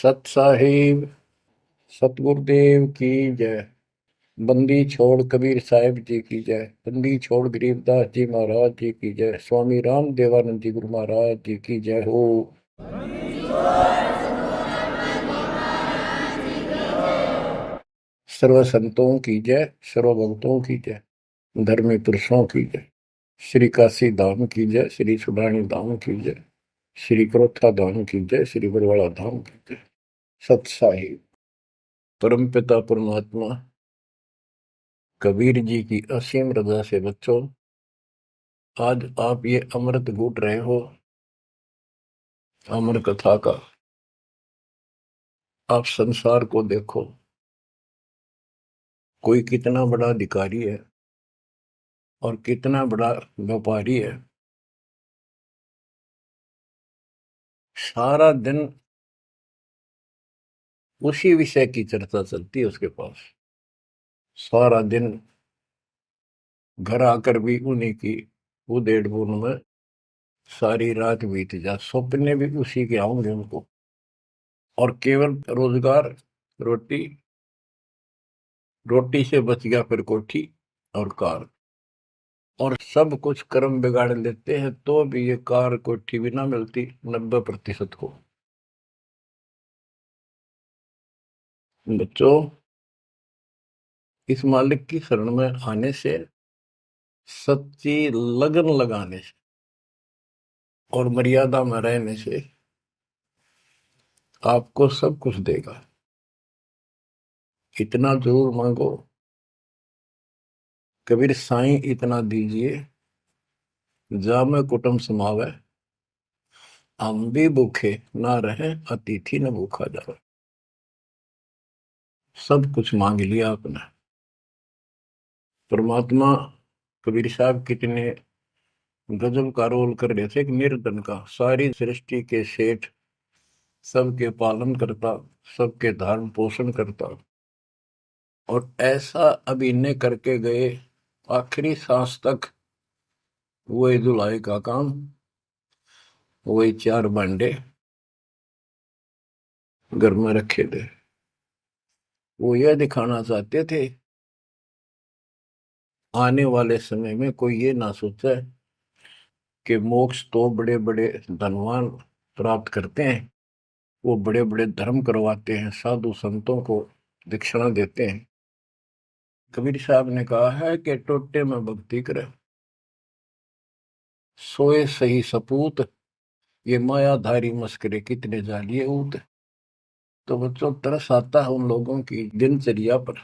सत साहिब सतगुरुदेव की जय। बंदी छोड़ कबीर साहिब जी की जय। बंदी छोड़ गरीबदास जी महाराज जी की जय। स्वामी राम देवानंद जी गुरु महाराज जी की जय हो। सर्व संतों की जय, सर्व भक्तों की जय, धर्मी पुरुषों की जय। श्री काशी धाम की जय, श्री सुडानी धाम की जय, श्री क्रोथा धाम की जय, श्री बरवाड़ा धाम की जय। सत साहिब परम पिता परमात्मा कबीर जी की असीम रजा से बच्चों, आज आप ये अमृत घूट रहे हो अमर कथा का। आप संसार को देखो, कोई कितना बड़ा अधिकारी है और कितना बड़ा व्यापारी है। सारा दिन उसी विषय की चर्चा चलती है उसके पास। सारा दिन घर आकर भी उन्हीं की उधेड़ बुन में सारी रात बीत जा, सपने भी उसी के आऊंगे उनको। और केवल रोजगार, रोटी, रोटी से बच गया फिर कोठी और कार। और सब कुछ कर्म बिगाड़ लेते हैं तो भी ये कार कोठी भी ना मिलती 90% को। बच्चों, इस मालिक की शरण में आने से, सच्ची लगन लगाने से और मर्यादा में रहने से आपको सब कुछ देगा। इतना जरूर मांगो, कबीर साईं इतना दीजिए जामे कुटुंब समावे, हम भी भूखे ना रहे अतिथि न भूखा जावे। सब कुछ मांग लिया आपने। परमात्मा कबीर साहब कितने गजब का रोल कर रहे थे। एक निर्धन का, सारी सृष्टि के सेठ, सबके पालन करता, सबके धारण पोषण करता, और ऐसा अभिनय करके गए आखिरी सांस तक। वही दुलाई का काम, वही 4 भांडे घर में रखे थे। वो यह दिखाना चाहते थे आने वाले समय में कोई ये ना सोचे कि मोक्ष तो बड़े बड़े धनवान प्राप्त करते हैं, वो बड़े बड़े धर्म करवाते हैं, साधु संतों को दक्षिणा देते हैं। कबीर साहब ने कहा है कि टोटे में भक्ति करे, सोए सही सपूत, ये मायाधारी मस्करे कितने जालिए ऊत। तो बच्चों, तरस आता है उन लोगों की दिनचर्या पर।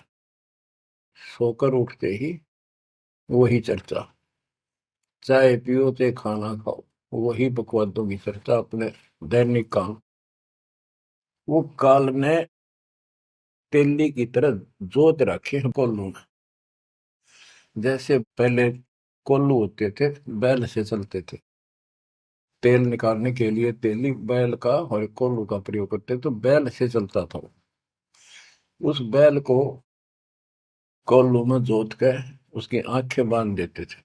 सोकर उठते ही वही चर्चा, चाय पियो ते खाना खाओ, वही बकवादों की चर्चा, अपने दैनिक काम। वो काल ने तेली की तरह जोत रखे हैं कोल्लू में। जैसे पहले कोल्लू होते थे, बैल से चलते थे। तेल निकालने के लिए तेली बैल का और कोल्लू का प्रयोग करते, तो बैल से चलता था। उस बैल को कोल्लू में जोत के उसकी आंखें बांध देते थे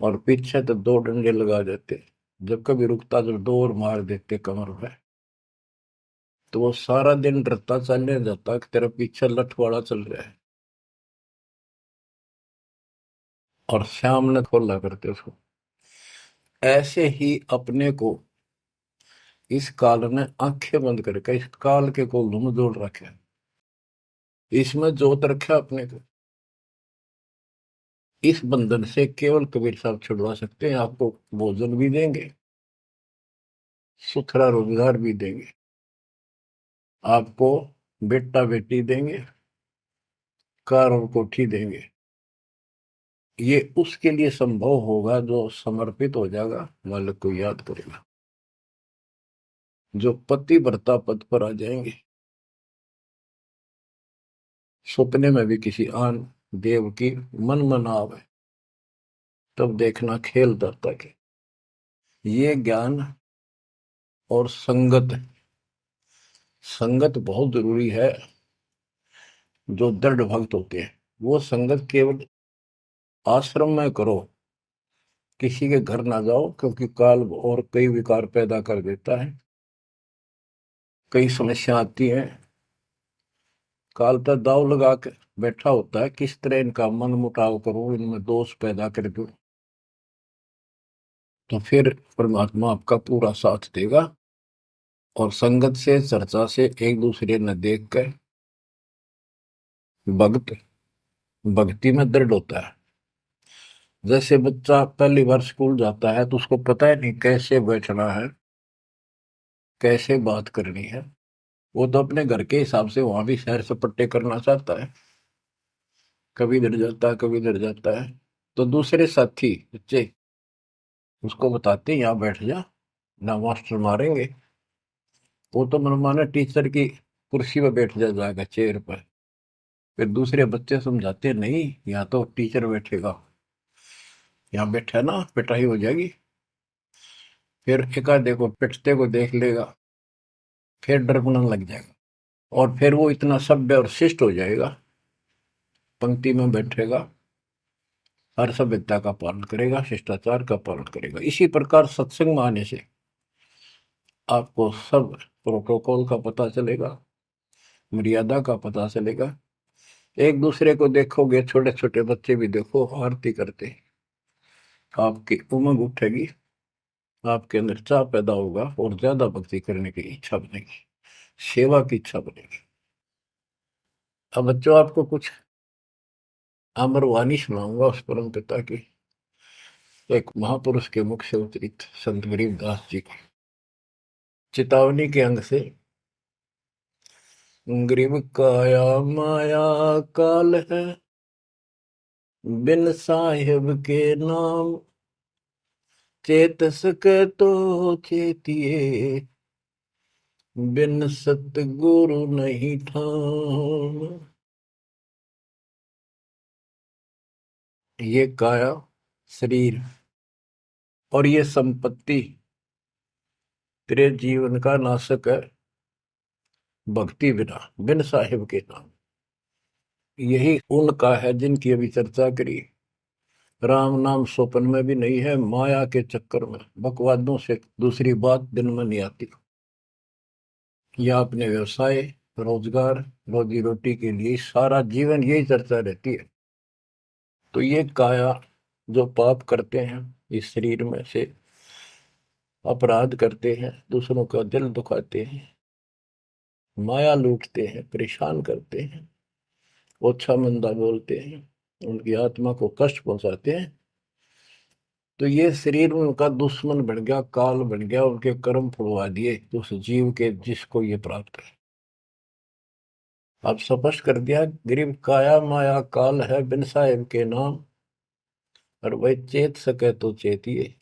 और पीछे तो 2 डंडे लगा देते। जब कभी रुकता तो 2 और मार देते कमर पे। तो वो सारा दिन डरता चलने जाता कि तेरा पीछे लठवाड़ा चल रहा है, और शाम ने खोला करते उसको। ऐसे ही अपने को इस काल ने आंखें बंद करके इस काल के कोल्लू में जोड़ रखे, इसमें जोत रखा अपने को। इस बंधन से केवल कबीर साहब छुड़वा सकते हैं। आपको भोजन भी देंगे, सुथरा रोजगार भी देंगे, आपको बेटा बेटी देंगे, कार और कोठी देंगे। ये उसके लिए संभव होगा जो समर्पित हो जाएगा, मालिक को याद करेगा। जो पतिव्रता पद पर आ जाएंगे, सपने में भी किसी आन देव की मन मना आवे, तब देखना खेल दत्ता के। ये ज्ञान और संगत, संगत बहुत जरूरी है। जो दृढ़ भक्त होते हैं वो संगत केवल आश्रम में करो, किसी के घर ना जाओ, क्योंकि काल और कई विकार पैदा कर देता है। कई समस्या आती है, काल पर दाव लगा के बैठा होता है, किस तरह इनका मन मुटाव करूं, इनमें दोष पैदा कर दूं, तो फिर परमात्मा आपका पूरा साथ देगा। और संगत से, चर्चा से, एक दूसरे न देख कर भक्त भक्ति में दृढ़ होता है। जैसे बच्चा पहली बार स्कूल जाता है तो उसको पता है नहीं कैसे बैठना है, कैसे बात करनी है। वो तो अपने घर के हिसाब से वहां भी सैर सपट्टे करना चाहता है, कभी इधर जाता है कभी इधर जाता है। तो दूसरे साथी बच्चे उसको बताते हैं यहाँ बैठ जा, ना मास्टर मारेंगे। वो तो मनमाना टीचर की कुर्सी पर बैठ जाएगा, चेयर पर। फिर दूसरे बच्चे समझाते हैं, नहीं यहाँ तो टीचर बैठेगा, यहाँ बैठा ना पिटाई हो जाएगी। फिर एक आधे को पिटते को देख लेगा, फिर डरने लग जाएगा, और फिर वो इतना सभ्य और शिष्ट हो जाएगा, पंक्ति में बैठेगा, हर सभ्यता का पालन करेगा, शिष्टाचार का पालन करेगा। इसी प्रकार सत्संग में आने से आपको सब प्रोटोकॉल का पता चलेगा, मर्यादा का पता चलेगा। एक दूसरे को देखोगे, छोटे छोटे बच्चे भी देखो आरती करते, आपकी उमंग उठेगी, आपके अंदर चाह पैदा होगा और ज्यादा भक्ति करने की इच्छा बनेगी, सेवा की इच्छा बनेगी। अब बच्चों आपको कुछ अमरवाणी सुनाऊंगा उस परम पिता की, एक महापुरुष के मुख से उतरित संत गरीबदास जी की चेतावनी के अंग से। गरीब काया माया काल है, बिन साहिब के नाम, चेत सके तो चेतिए, बिन सतगुरु नहीं ठाम। ये काया शरीर और ये संपत्ति तेरे जीवन का नाशक है, भक्ति बिना, बिन साहिब के नाम। यही उनका है जिनकी अभी चर्चा करी। राम नाम स्वप्न में भी नहीं है, माया के चक्कर में बकवादों से दूसरी बात दिन में नहीं आती। या अपने व्यवसाय, रोजगार, रोजी रोटी के लिए सारा जीवन यही चर्चा रहती है। तो ये काया जो पाप करते हैं, इस शरीर में से अपराध करते हैं, दूसरों का दिल दुखाते हैं, माया लूटते हैं, परेशान करते हैं, ओछा मंदा बोलते हैं, उनकी आत्मा को कष्ट पहुंचाते हैं, तो ये शरीर उनका दुश्मन बन गया, काल बन गया, उनके कर्म फुड़वा दिए उस जीव के जिसको ये प्राप्त है। अब स्पष्ट कर दिया, गरीब काया माया काल है, बिन साहिब के नाम, और वह चेत सके तो चेतिए,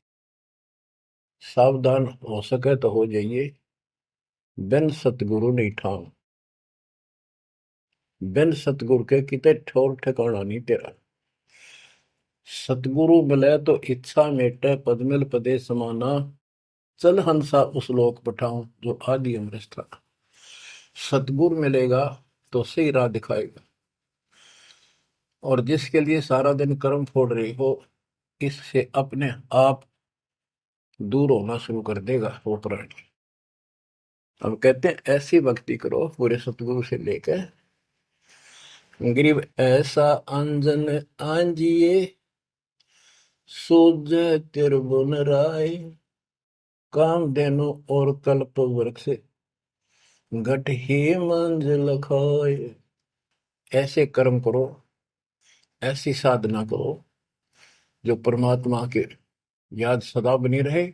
सावधान हो सके तो हो जाइए, बिन सतगुरु नहीं ठाम। बिन सतगुरु के किते ठोर ठिकाना नहीं तेरा। सतगुरु मिले तो इच्छा मेटे, पदमिल पदे समाना, चल हंसा उस लोक पठाऊं जो आदि अमृत था। सतगुरु मिलेगा तो सही राह दिखाएगा, और जिसके लिए सारा दिन कर्म फोड़ रही हो, इससे अपने आप दूर होना शुरू कर देगा वो प्राणी। अब कहते हैं ऐसी भक्ति करो पूरे सतगुरु से लेकर, गरीब ऐसा अंजन आंजिए, सूझ तिरबुन राय, काम देनो और कल्प वृक्ष, घट ही मंजिल खाए। ऐसे कर्म करो, ऐसी साधना करो जो परमात्मा के याद सदा बनी रहे।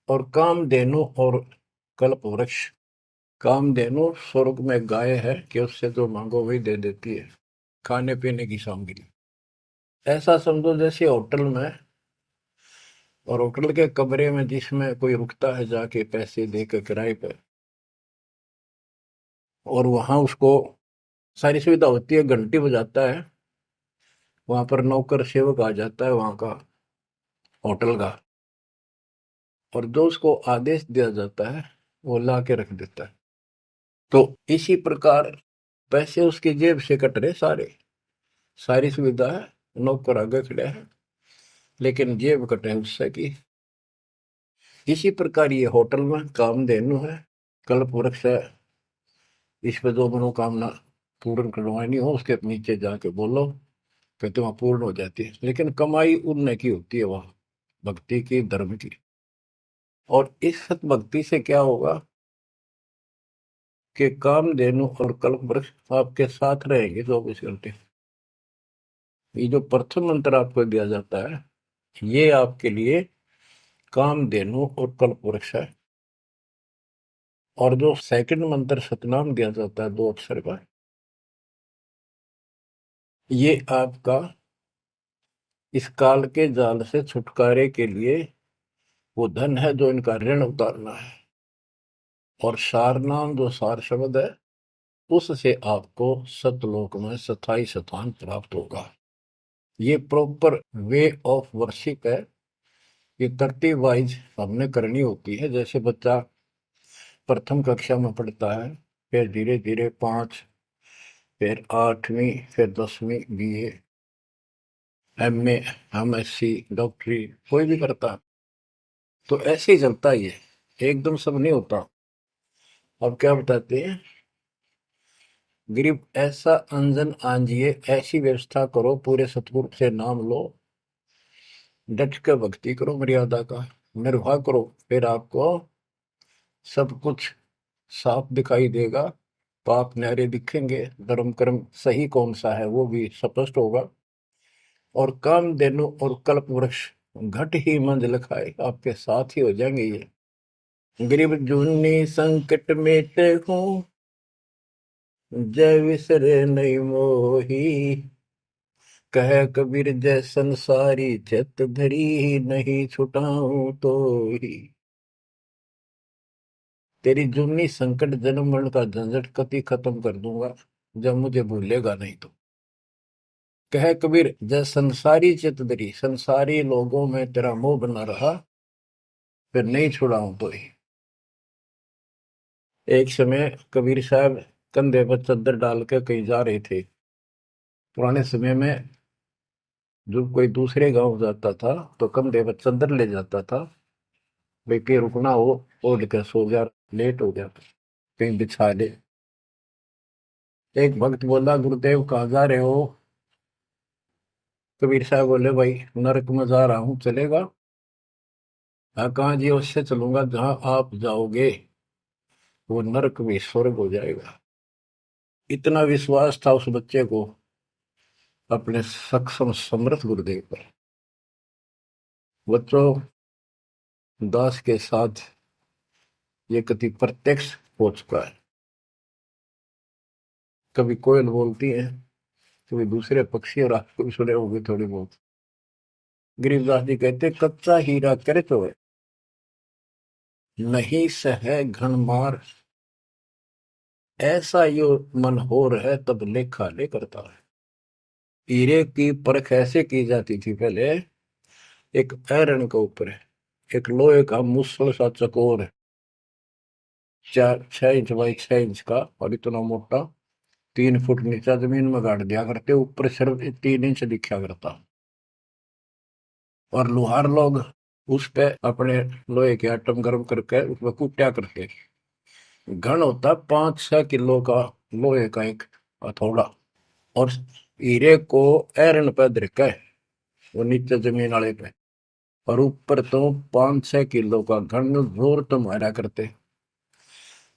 और कामधेनु और कल्प वृक्ष, कामधेनु स्वर्ग में गाय है कि उससे जो मांगो वही दे देती है, खाने पीने की सामग्री। ऐसा समझो जैसे होटल में, और होटल के कमरे में जिसमें कोई रुकता है जाके पैसे देकर किराए पर, और वहां उसको सारी सुविधा होती है, घंटी बजाता है, वहां पर नौकर सेवक आ जाता है वहां का, होटल का, और जो उसको आदेश दिया जाता है वो ला के रख देता है। तो इसी प्रकार पैसे उसकी जेब से कट रहे सारे, सारी सुविधा है, नौकर आगे खड़े हैं, लेकिन जेब कटे उससे की। इसी प्रकार ये होटल में कामधेनु है, कल्प वृक्ष है, इस पे जो मनोकामना पूर्ण करवानी हो उसके नीचे जाके बोलो, कहते वहां पूर्ण हो जाती है। लेकिन कमाई उनने की होती है वहां, भक्ति की, धर्म की। और इस सत भक्ति से क्या होगा कि कामधेनु और कल्प वृक्ष आपके साथ रहेंगे 24 घंटे। ये जो प्रथम मंत्र आपको दिया जाता है, ये आपके लिए कामधेनु और कल्प वृक्ष है। और जो सेकंड मंत्र सतनाम दिया जाता है 2 अक्षर का, ये आपका इस काल के जाल से छुटकारे के लिए वो धन है जो इनका ऋण उतारना है। और सारनाम जो सार शब्द है, उससे आपको सतलोक में स्थायी स्थान प्राप्त होगा। ये प्रॉपर वे ऑफ वर्शिप है। ये तरतीब वाइज हमने करनी होती है। जैसे बच्चा प्रथम कक्षा में पढ़ता है, फिर धीरे धीरे 5, फिर 8वीं, फिर 10वीं BA, MA, MSc, डॉक्टरी कोई भी करता है, तो ऐसे ही चलता ही है, एकदम सब नहीं होता। अब क्या बताते हैं, गरीब ऐसा अंजन आंजिए, ऐसी व्यवस्था करो, पूरे सतगुरु से नाम लो, डट के भक्ति करो, मर्यादा का निर्वाह करो, फिर आपको सब कुछ साफ दिखाई देगा, पाप न्यारे दिखेंगे, धर्म कर्म सही कौन सा है वो भी स्पष्ट होगा। और कामधेनु और कल्प वृक्ष घट ही मंजिल खाए, आपके साथ ही हो जाएंगे ये। गरीब जूनी संकट मेटे हूँ, जय विसरे नहीं मोही, कह कबीर जय संसारी, चित धरी नहीं छुटाऊं तो ही। तेरी जूनी संकट जन्म मरण का झंझट कति खत्म कर दूंगा, जब मुझे भूलेगा नहीं तो। कह कबीर जय संसारी चित धरी, संसारी लोगों में तेरा मोह बना रहा, फिर नहीं छुड़ाऊं तो ही। एक समय कबीर साहब कंधे पर चद्दर डाल के कहीं जा रहे थे। पुराने समय में जो कोई दूसरे गांव जाता था तो कंधे पर चद्दर ले जाता था, भाई कहीं रुकना हो, ओढ़ कर सो जा, लेट हो गया तो कहीं बिछा ले। एक भक्त बोला, गुरुदेव कहाँ जा रहे हो? कबीर साहब बोले, भाई नरक में जा रहा हूँ, चलेगा? हाँ, कहाँ जी? उससे चलूंगा जहां आप जाओगे वो नरक भी स्वर्ग हो जाएगा। इतना विश्वास था उस बच्चे को अपने सक्षम समर्थ गुरुदेव पर। बच्चों, दास के साथ ये कति प्रत्यक्ष हो चुका है। कभी कोयल बोलती है, कभी दूसरे पक्षी, और आपको भी सुने होंगे थोड़ी बहुत। गरीबदास जी कहते, कच्चा हीरा करे तो है, नहीं सह घन मार, ऐसा यो मन होर है, तब लेखा ले करता है। हीरे की परख ऐसे की जाती थी पहले, एक आयरन के ऊपर है, एक लोहे का मुसल सा चकोर है, 6 इंच बाई 6 इंच का, और इतना मोटा, 3 फुट नीचा जमीन में गाड़ दिया करते, ऊपर सिर्फ 3 इंच दिखा करता। और लोहार लोग उस पे अपने लोहे के आइटम गर्म करके उसमें कूटा करते। घन होता 5-6 किलो का लोहे का एक हथौड़ा, और हीरे को ऐरन पे धरके वो नीचे जमीन वाले पे, और ऊपर तो 5-6 किलो का घन जोर तो मारा करते।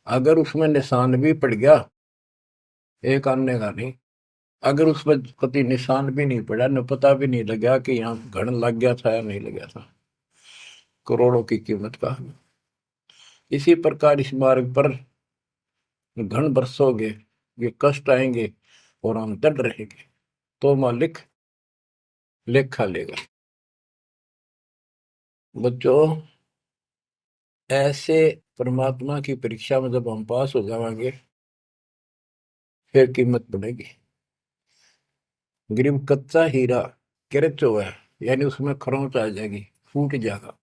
अगर उसमें निशान भी पड़ गया, एक आने का नहीं, अगर उसमें कभी निशान भी नहीं पड़ा, न पता भी नहीं लगा कि यहाँ घन लग गया था या नहीं लग गया था, करोड़ों की कीमत का। इसी प्रकार इस मार्ग पर घन बरसोगे, ये कष्ट आएंगे और हम दृढ़ रहेंगे, तो मालिक लेखा लेगा। बच्चों, ऐसे परमात्मा की परीक्षा में जब हम पास हो जाएंगे, फिर कीमत बढ़ेगी। गरीब कच्चा हीरा किरच है, यानी उसमें खरोंच आ जाएगी, फूट जाएगा।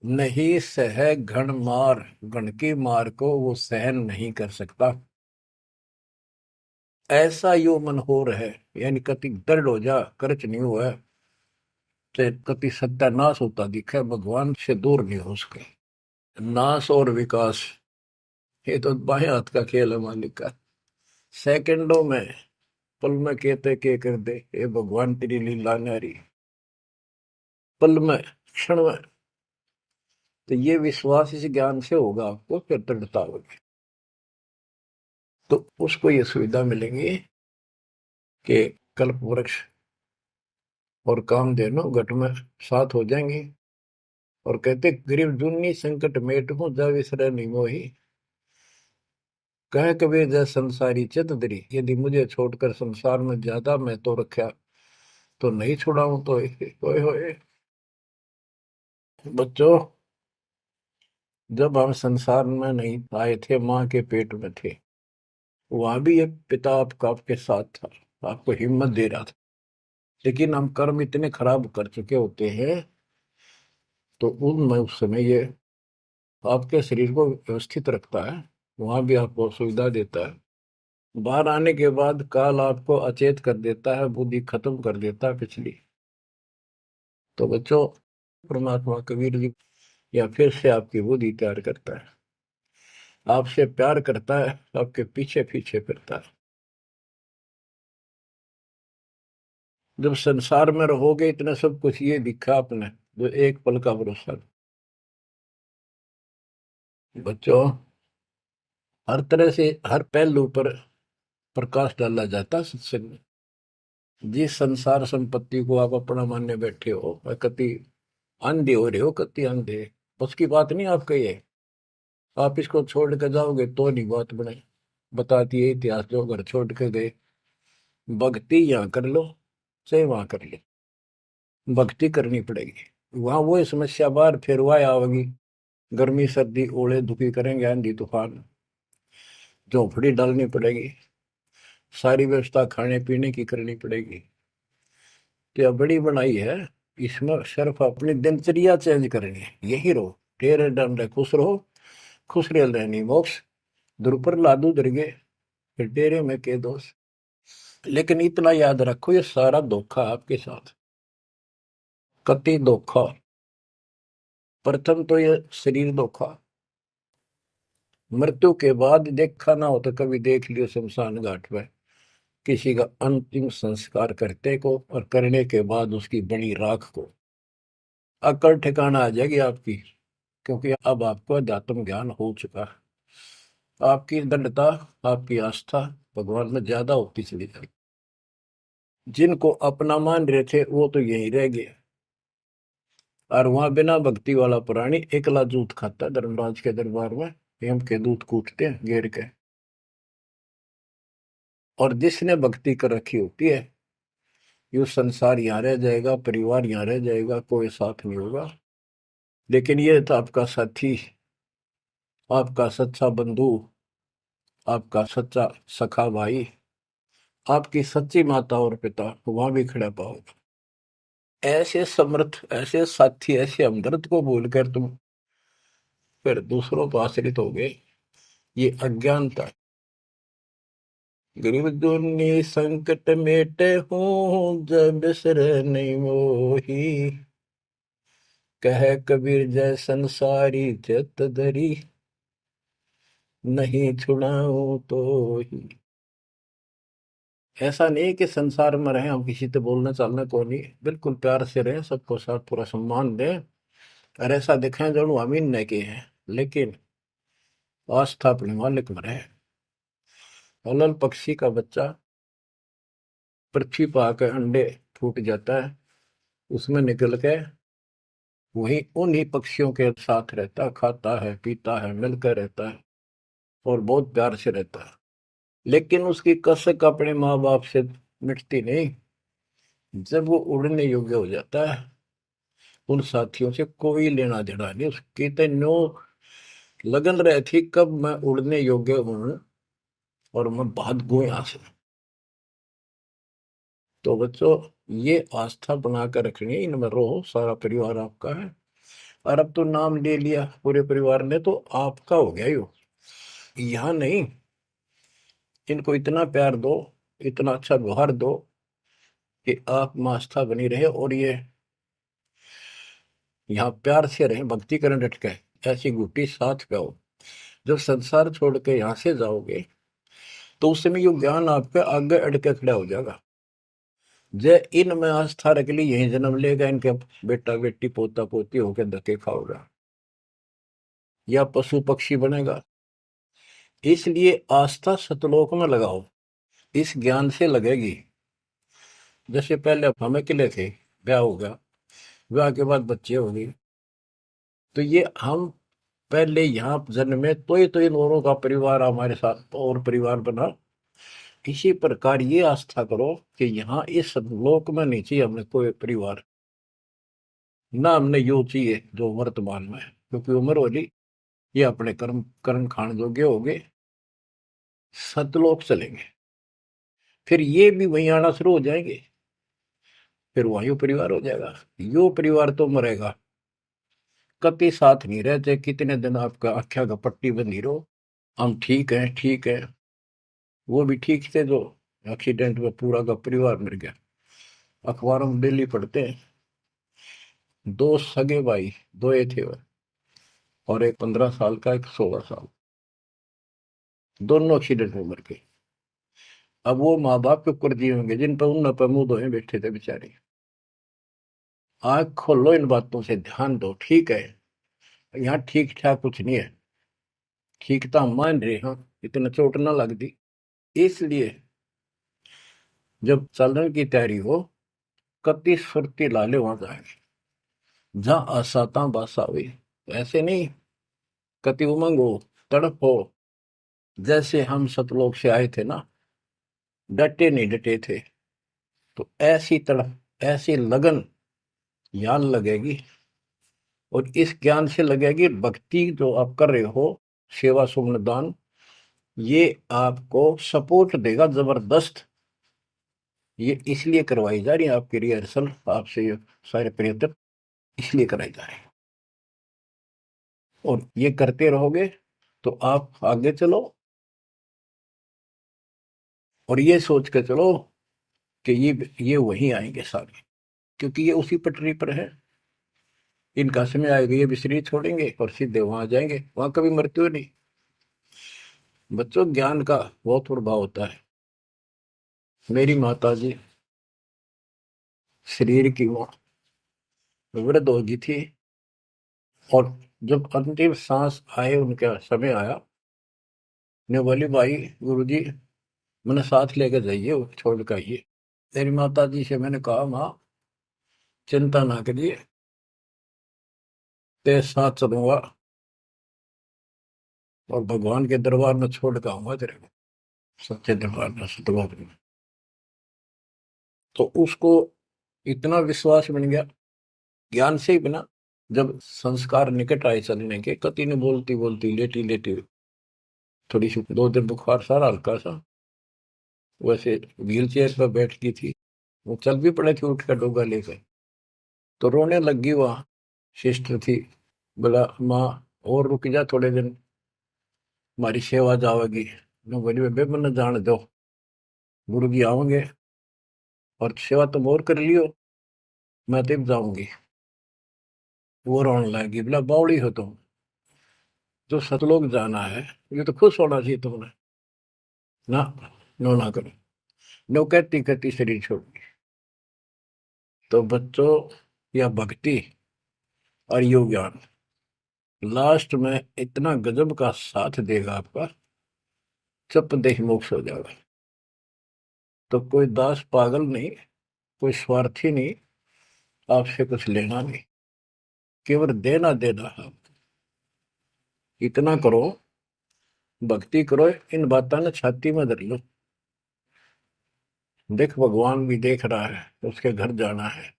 नहीं सह घन मार, घन की मार को वो सहन नहीं कर सकता, ऐसा यो मन हो रहे, यानी कति दृढ़ हो जा, करच नहीं हुआ, तो कति सत्यानाश होता दिखे, भगवान से दूर नहीं हो सके। नाश और विकास ये तो बाएं हाथ का खेल है मालिक का। सेकंडों में, पल में कहते के कर दे, ये भगवान तेरी लीला न्यारी। पल में, क्षण में। तो ये विश्वास इस ज्ञान से होगा आपको, फिर दृढ़ता होगी। तो उसको ये सुविधा मिलेगी कि कल्प वृक्ष और कामधेनु घट में साथ हो जाएंगी। और कहते गरीब जुन्नी संकट मेट हूं जा विसरे नहीं मोही। कह कबीर जय संसारी चित धरी, यदि मुझे छोड़कर संसार में ज्यादा मैं तो रखा तो नहीं छुड़ाऊं तो होए होए। बच्चों, जब हम संसार में नहीं आए थे, माँ के पेट में थे, वहां भी एक पिता आपका आपके साथ था, आपको हिम्मत दे रहा था। लेकिन हम कर्म इतने खराब कर चुके होते हैं, तो उनमें उस समय ये आपके शरीर को व्यवस्थित रखता है, वहां भी आपको सुविधा देता है। बाहर आने के बाद काल आपको अचेत कर देता है, बुद्धि खत्म कर देता है पिछली। तो बच्चों, परमात्मा कबीर जी या फिर से आपकी बुद्धि तैयार करता है, आपसे प्यार करता है, आपके पीछे पीछे फिरता है। जब संसार में रहोगे, इतना सब कुछ ये दिखा आपने, जो एक पल का भरोसा। बच्चों, हर तरह से हर पहलू पर प्रकाश डाला जाता है सत्संग में। जिस संसार संपत्ति को आप अपना मानने बैठे हो, वह कति अंधे हो रहे हो, कति अंधे। उसकी बात नहीं आपका ये, आप इसको छोड़ कर जाओगे तो नहीं बात बने। बताती है इतिहास, जो घर छोड़ के गए, भक्ति यहाँ कर लो चाहे वहां कर लो, भक्ति करनी पड़ेगी। वहां वो समस्या बार फिर वह आवेगी, गर्मी सर्दी ओले दुखी करेंगे, आंधी तूफान, झोंपड़ी डालनी पड़ेगी, सारी व्यवस्था खाने पीने की करनी पड़ेगी। तो यह बड़ी बनाई है, इसमें सिर्फ अपनी दिनचर्या चेंज करनी है। यही रहो, टेरे डंडे खुश रहो, खुश रह रहनी मोक्ष, दुर पर लादू दरगे, फिर डेरे में के दोष। लेकिन इतना याद रखो, ये सारा धोखा आपके साथ, कति धोखा। प्रथम तो ये शरीर धोखा, मृत्यु के बाद देखा ना हो तो कभी देख लियो शमशान घाट में किसी का अंतिम संस्कार करते को, और करने के बाद उसकी बड़ी राख को अकल ठिकाना आ जाएगी आपकी। क्योंकि अब आपको अध्यात्म ज्ञान हो चुका है, आपकी दृढ़ता, आपकी आस्था भगवान में ज्यादा होती चली जाएगी। जिनको अपना मान रहे थे वो तो यही रह गए, और वहां बिना भक्ति वाला प्राणी एकला जूत खाता धर्मराज के दरबार में, हेम के दूत कूटते हैं घेर के। और जिसने भक्ति कर रखी होती है, ये संसार यहाँ रह जाएगा, परिवार यहाँ रह जाएगा, कोई साथ नहीं होगा। लेकिन ये तो आपका साथी, आपका सच्चा बंधु, आपका सच्चा सखा भाई, आपकी सच्ची माता और पिता वहां भी खड़ा पाओगे। ऐसे समर्थ, ऐसे साथी, ऐसे हमदर्द को भूलकर तुम फिर दूसरों पर आश्रित हो गए, ये अज्ञानता है। गरीब दुनी संकट मेटे हूँ, जब बिसर नहीं मोही। कह कबीर जय संसारी चित धरी, नहीं छुड़ाऊं तो ही। ऐसा नहीं कि संसार में रहे हम किसी से बोलना चालना को नहीं, बिल्कुल प्यार से रहे, सबको साथ पूरा सम्मान दें, और ऐसा दिखाएं जो अमीन नहीं के हैं, लेकिन आस्था अपने मालिक में रहे। हलल पक्षी का बच्चा पृथ्वी पर आकर अंडे फूट जाता है, उसमें निकल के वही उन्हीं पक्षियों के साथ रहता, खाता है, पीता है, मिलकर रहता है, और बहुत प्यार से रहता है। लेकिन उसकी कसक अपने माँ बाप से मिटती नहीं। जब वो उड़ने योग्य हो जाता है, उन साथियों से कोई लेना देना नहीं, उसकी तो नो लगन रही थी कब मैं उड़ने योग्य हूं और मैं भाग गूं यहां से। तो बच्चों, ये आस्था बनाकर रखनी है, इनमें रहो, सारा परिवार आपका है। और अब तो नाम ले लिया पूरे परिवार ने, तो आपका हो गया यो, यहाँ नहीं। इनको इतना प्यार दो, इतना अच्छा व्यवहार दो कि आप में आस्था बनी रहे, और ये यहाँ प्यार से रहे, भक्ति करें डट के, ऐसी गुटी साथ पे हो। जब संसार छोड़ के यहां से जाओगे तो उस समय ये ज्ञान आपके आगे अड़ के खड़ा हो जाएगा। जय इनमें आस्था रख ली, यही जन्म लेगा, इनके बेटा बेटी पोता पोती होकर धक्के खाओगा या पशु पक्षी बनेगा। इसलिए आस्था सतलोक में लगाओ, इस ज्ञान से लगेगी। जैसे पहले हम अकेले थे, ब्याह हो गया, ब्याह के बाद बच्चे हो गए, तो ये हम पहले यहाँ जन्म में तो इन औरों का परिवार हमारे साथ और परिवार बना। इसी प्रकार ये आस्था करो कि यहाँ इस लोक में नहीं चाहिए हमने कोई परिवार, ना हमने यो चाहिए जो वर्तमान में है, क्योंकि उम्र होली ये अपने कर्म कर्म खान जोगे हो गए, सतलोक चलेंगे, फिर ये भी वहीं आना शुरू हो जाएंगे, फिर वहीं परिवार हो जाएगा। यो परिवार तो मरेगा, कभी साथ नहीं रहते, कितने दिन आपका आख्या का पट्टी बंधी रहो, हम ठीक है ठीक है। वो भी ठीक थे जो एक्सीडेंट में पूरा का परिवार मर गया। अखबारों में डेली पढ़ते हैं, दो सगे भाई, दो ये थे वह, और एक 15 साल का, एक 16 साल, दोनों एक्सीडेंट में मर गए। अब वो माँ बाप के ऊपर दिए होंगे जिन पर उन पर मुंह धोए बैठे थे बेचारे। आंख खोलो, इन बातों से ध्यान दो। ठीक है, यहाँ ठीक ठाक कुछ नहीं है, ठीक तो हम मान रहे, हाँ इतना चोट ना लग दी। इसलिए जब चलने की तैयारी हो, कति सुरती लाले वहां जाएंगे जहां आसाता बासा हुई। ऐसे नहीं, कति उमंग हो, तड़प हो, जैसे हम सतलोक से आए थे ना, डटे नहीं डटे थे, तो ऐसी तड़प ऐसी लगन यान लगेगी। और इस ज्ञान से लगेगी भक्ति जो आप कर रहे हो, सेवा सुमन दान, ये आपको सपोर्ट देगा जबरदस्त। ये इसलिए करवाई जा रही है आपकी रिहर्सल, आपसे ये सारे प्रयत्न इसलिए कराए जा रहे हैं। और ये करते रहोगे तो आप आगे चलो, और ये सोच के चलो कि ये वहीं आएंगे सारे, क्योंकि ये उसी पटरी पर है। इनका समय आएगा, ये भी शरीर छोड़ेंगे और सीधे वहां जाएंगे, वहां कभी मृत्यु नहीं। बच्चों, ज्ञान का बहुत प्रभाव होता है। मेरी माता जी शरीर की वो वृद्ध हो गई थी, और जब अंतिम सांस आए, उनका समय आया, ने बोली भाई गुरु जी मैंने साथ लेकर जाइए, वो छोड़ कर आइए। मेरी माता जी से मैंने कहा, माँ चिंता ना करिए, तेरे साथ चलूंगा और भगवान के दरबार में छोड़ कर आऊंगा तेरे को, सच्चे दरबार में, सतलोक में। तो उसको इतना विश्वास बन गया ज्ञान से ही बना। जब संस्कार निकट आए चलने के, कति ने बोलती बोलती लेटी लेटी, थोड़ी सी 2 दिन बुखार सारा हल्का सा, वैसे व्हील चेयर पर बैठ की थी, वो चल भी पड़े थे उठ कर डोगा लेकर, तो रोने लगी। वहां सिस्टर थी, बोला माँ और रुक जा थोड़े दिन, हमारी सेवा जावेगी। मैं बोली बेबे मैंने जान दो, गुरु जी आओगे और सेवा तुम और कर लियो, मैं तब जाऊंगी। वो रोने लगी, बोला बावड़ी हो तुम, जो सतलोक जाना है ये तो खुश होना चाहिए तुमने, ना नो ना करो। नो कहती कहती शरीर छोड़ दी। तो बच्चों, या भक्ति और योग ज्ञान लास्ट में इतना गजब का साथ देगा आपका, चप देह मोक्ष हो जाएगा। तो कोई दास पागल नहीं, कोई स्वार्थी नहीं, आपसे कुछ लेना नहीं, केवल देना देना है। इतना करो, भक्ति करो, इन बातों ने छाती में धर लो। देख भगवान भी देख रहा है, उसके घर जाना है,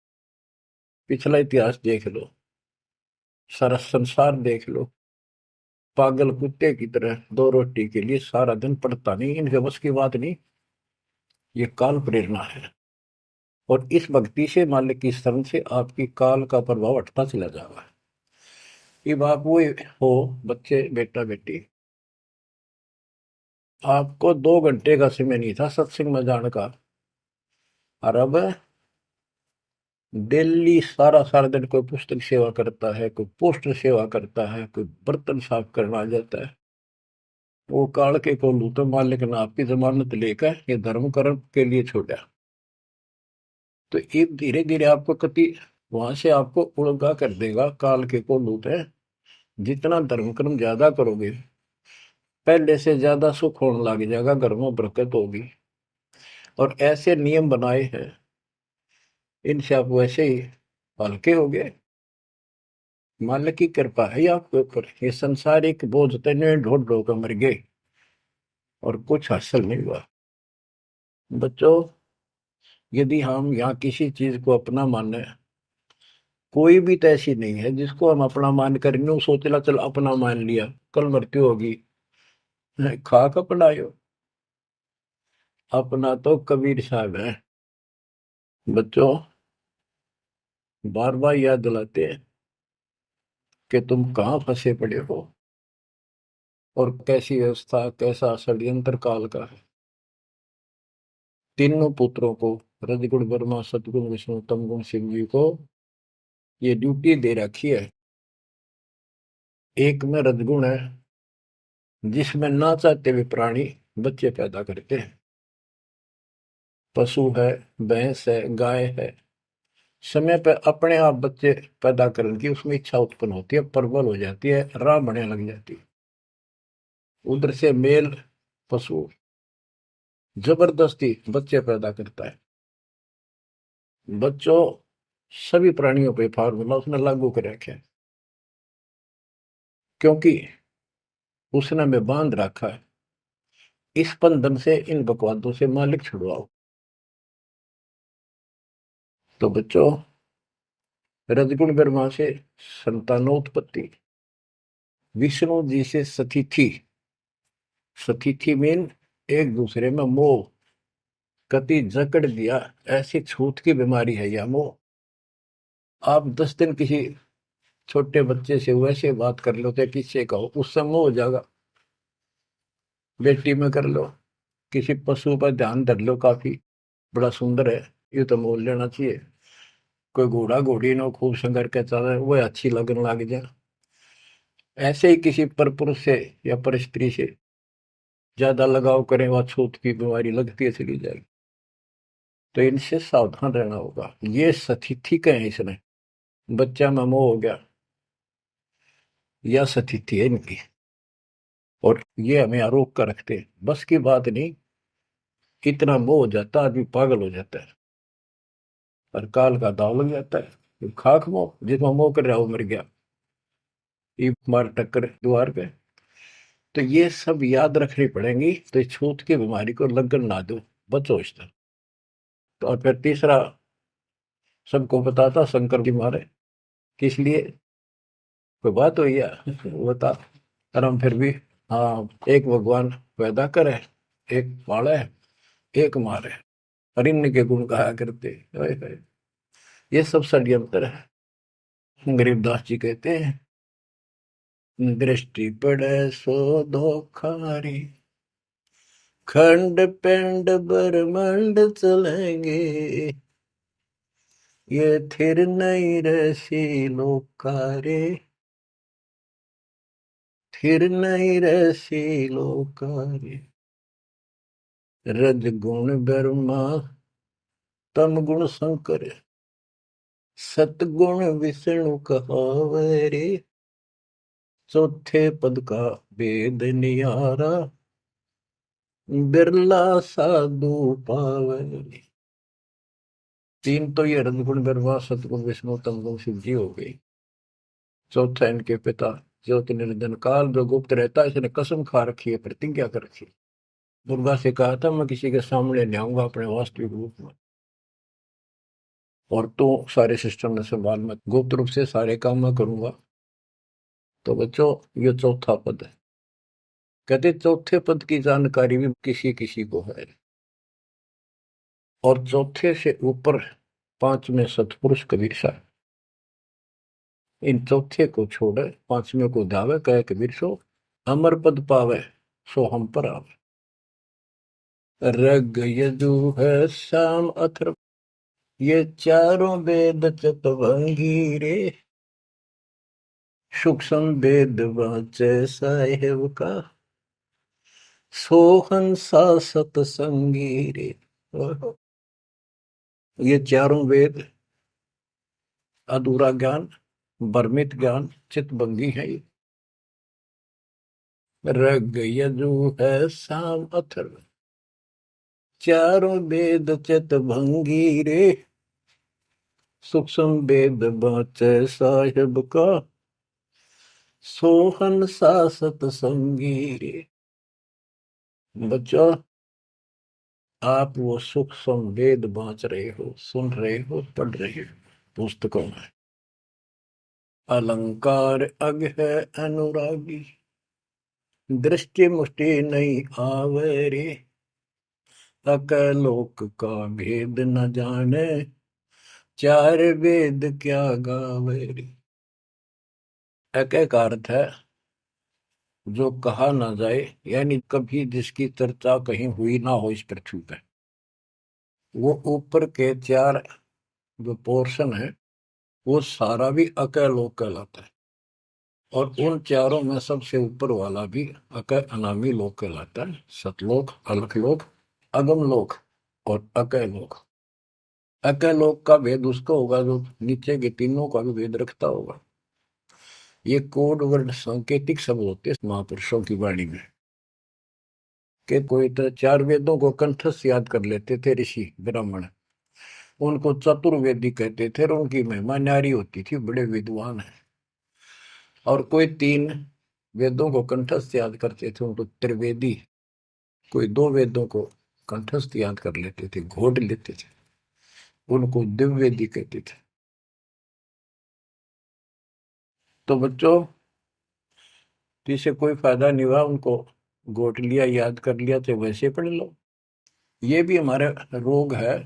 पिछला इतिहास देख लो, सारा संसार देख लो। पागल कुत्ते की तरह 2 रोटी के लिए सारा दिन पड़ता नहीं, इनके बस की बात नहीं। ये काल प्रेरणा है, और इस भक्ति से मालिक की शरण से आपकी काल का प्रभाव हटता चला जाएगा। अब आप वो हो बच्चे, बेटा बेटी, आपको 2 घंटे का समय नहीं था सत्संग में जाने का, और अब डेली सारा सारा दिन कोई पुस्तक सेवा करता है, कोई पोस्टर सेवा करता है, कोई बर्तन साफ करना आ जाता है। वो काल के को लूटो, मालिक ने आपकी जमानत लेकर ये धर्म कर्म के लिए छोड़ा। तो ये धीरे धीरे आपको कति वहां से आपको उड़गा कर देगा। काल के को लूट है, जितना धर्म कर्म ज्यादा करोगे पहले से ज्यादा सुख होने लग जाएगा, घर में बरकत होगी। और ऐसे नियम बनाए हैं, इनसे आप वैसे ही हल्के हो गए। मालिक की कृपा है आपके ऊपर। ये संसारिक बोझ तने ढोल ढो मर गए और कुछ हासिल नहीं हुआ। बच्चों, यदि हम यहाँ किसी चीज को अपना माने, कोई भी तो ऐसी नहीं है जिसको हम अपना मान कर यूं सोचला चल अपना मान लिया कल मृत्यु होगी। खाक अपनायो, अपना तो कबीर साहब है। बच्चों, बार बार याद दिलाते हैं कि तुम कहाँ फंसे पड़े हो और कैसी व्यवस्था, कैसा षड्यंत्र काल का है। तीनों पुत्रों को, रजगुण ब्रह्मा, सतगुण विष्णु, तमगुण शिव जी को ये ड्यूटी दे रखी है। एक में रजगुण है, जिसमें ना चाहते हुए प्राणी बच्चे पैदा करते हैं। पशु है, भैंस है, गाय है, समय पे अपने आप बच्चे पैदा करने की उसमें इच्छा उत्पन्न होती है, प्रबल हो जाती है, राह बढ़ने लग जाती है। उधर से मेल पशु जबरदस्ती बच्चे पैदा करता है। बच्चों, सभी प्राणियों पे फार्मूला उसने लागू कर रखे हैं, क्योंकि उसने हमें बांध रखा है। इस बंधन से, इन बकवादों से मालिक छुड़वाओ। तो बच्चों, रजगुण ब्रह्मा से संतानोत्पत्ति, विष्णु जी से सतिथि। सतिथि मीन एक दूसरे में मोह, कति जकड़ दिया, ऐसी छूत की बीमारी है यह मोह। आप 10 दिन किसी छोटे बच्चे से वैसे बात कर लो तो किससे कहो, उससे मोह हो जाएगा। बेटी में कर लो, किसी पशु पर ध्यान धर लो, काफी बड़ा सुंदर है, ये तो मोल लेना चाहिए। कोई घोड़ा घोड़ी नो खूब संगर के चल रहे, वो अच्छी लगने लग जाए। ऐसे ही किसी पर पुरुष से या पर स्त्री से ज्यादा लगाव करें, वह छूत की बीमारी लगती है चली जाएगी। तो इनसे सावधान रहना होगा। ये सतिथि कहें इसने, बच्चा में मोह हो गया, या सतिथि है इनकी, और ये हमें आरोप कर रखते हैं। बस की बात नहीं, कितना मोह हो जाता है, आदमी पागल हो जाता है और काल का दाव लग जाता है। ये खाक मोह, जिसमें मोह कर रहा वो मर गया, ये मार टक्कर द्वार पे। तो ये सब याद रखनी पड़ेंगी, तो इस छूत की बीमारी को लगन ना दो, बचो इससे। तो और फिर तीसरा सबको बताता शंकर की मारे, किस लिए कोई बात हुई है बता। और हम फिर भी, हाँ, एक भगवान पैदा करे, एक पाले, एक मारे, और इनके के गुण गाया करते। ओए होए, ये सब षड्यंत्र है। गरीबदास जी कहते हैं, दृष्टि पड़े सो धोखारी, खंड पिंड ब्रह्मांड चलेंगे, ये थिर नहीं रसी लोकारे, थिर नहीं रसी लोकारे। रज गुण ब्रह्मा, तम गुण शंकर, सतगुण विष्णु कहावे रे, चौथे पद का वेद नियारा, बिरला साधु पावे रे। तीन तो ये रजगुण ब्रह्मा, सतगुण विष्णु, तमगुण शिव जी हो गई। चौथा इनके पिता ज्योति निरंजन काल जो गुप्त रहता है, इसने कसम खा रखी है, प्रतिज्ञा कर रखी है। दुर्गा से कहा था, मैं किसी के सामने नहीं आऊंगा अपने वास्तविक रूप में, और तो सारे सिस्टम ने संभाल, मैं गुप्त रूप से सारे काम मैं करूंगा। तो बच्चों, ये चौथा पद है। कहते चौथे पद की जानकारी भी किसी किसी को है, और चौथे से ऊपर पांचवें सतपुरुष कबीर साहब। इन चौथे को छोड़े पांचवें को धावे, कहे कबीर सो अमर पद पावे, सो हम पर आवे। रग यजु है शाम अथर्व, ये चारों वेद चतुरंगी रे, सूक्ष्म वेद वाचे साहेब का, सोहन सा सतसंगी रे। ये चारों वेद, अधूरा ज्ञान, भ्रमित ज्ञान, चितभंगी है ये। रग यजु है साम अथर्व, चारों वेद चितभंगी रे। सूक्ष्म वेद बाचे साहिब का, सोहन सा सतसंगी रे। बच्चों, आप वो सूक्ष्म वेद बांच रहे हो, सुन रहे हो, पढ़ रहे हो पुस्तकों में। अलंकार अग है अनुरागी, दृष्टि मुष्टि नहीं आवे रे। अकलोक का भेद न जाने, चार वेद क्या गावे रे। एक अर्थ है जो कहा ना जाए, यानी कभी जिसकी चर्चा कहीं हुई ना हो इस पृथ्वी पे। वो ऊपर के चार जो पोर्शन है वो सारा भी अकलोक कहलाता है। और उन चारों में सबसे ऊपर वाला भी अकय अनामी लोक कहलाता है। सतलोक, अलखलोक, अगम लोक और अकय लोक। अकय लोक का भेद उसका होगा जो नीचे के तीनों का भी भेद रखता होगा। ये कोड वर्ड सांकेतिक शब्द होते हैं महापुरुषों की वाणी में। कि कोई तो चार वेदों को कंठस्थ याद कर लेते थे ऋषि ब्राह्मण, उनको चतुर्वेदी कहते थे और उनकी महिमा न्यारी होती थी, बड़े विद्वान है। और कोई तीन वेदों को कंठस्थ याद करते थे, उनको त्रिवेदी। कोई दो वेदों को कंठस्थ याद कर लेते थे, घोट लेते थे, उनको दिव्यवेदी कहते थे। तो बच्चों, जिसे कोई फायदा नहीं हुआ, उनको घोट लिया, याद कर लिया, तो वैसे पढ़ लो। ये भी हमारे रोग है